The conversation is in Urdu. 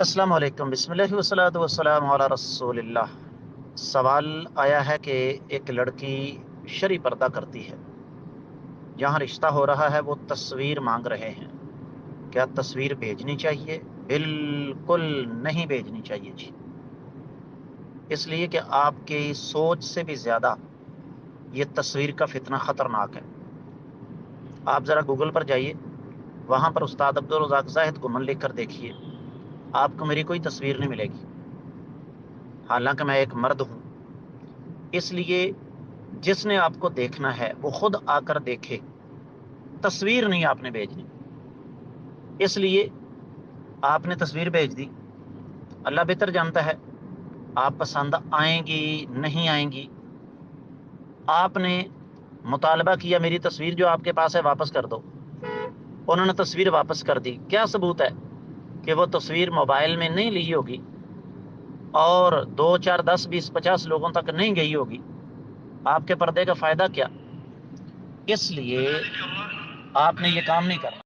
السلام علیکم، بسم اللہ والصلاۃ والسلام علی رسول اللہ۔ سوال آیا ہے کہ ایک لڑکی شرعی پردہ کرتی ہے، جہاں رشتہ ہو رہا ہے وہ تصویر مانگ رہے ہیں، کیا تصویر بھیجنی چاہیے؟ بالکل نہیں بھیجنی چاہیے جی، اس لیے کہ آپ کی سوچ سے بھی زیادہ یہ تصویر کا فتنہ خطرناک ہے۔ آپ ذرا گوگل پر جائیے، وہاں پر استاد عبدالرزاق زاہد گمن لکھ کر دیکھیے، آپ کو میری کوئی تصویر نہیں ملے گی، حالانکہ میں ایک مرد ہوں۔ اس لیے جس نے آپ کو دیکھنا ہے وہ خود آ کر دیکھے، تصویر نہیں آپ نے بھیجنی۔ اس لیے آپ نے تصویر بھیج دی، اللہ بہتر جانتا ہے آپ پسند آئیں گی نہیں آئیں گی۔ آپ نے مطالبہ کیا میری تصویر جو آپ کے پاس ہے واپس کر دو، انہوں نے تصویر واپس کر دی، کیا ثبوت ہے کہ وہ تصویر موبائل میں نہیں لی ہوگی اور 2 4 10 20 50 لوگوں تک نہیں گئی ہوگی؟ آپ کے پردے کا فائدہ کیا؟ اس لیے آپ نے یہ کام نہیں کرنا۔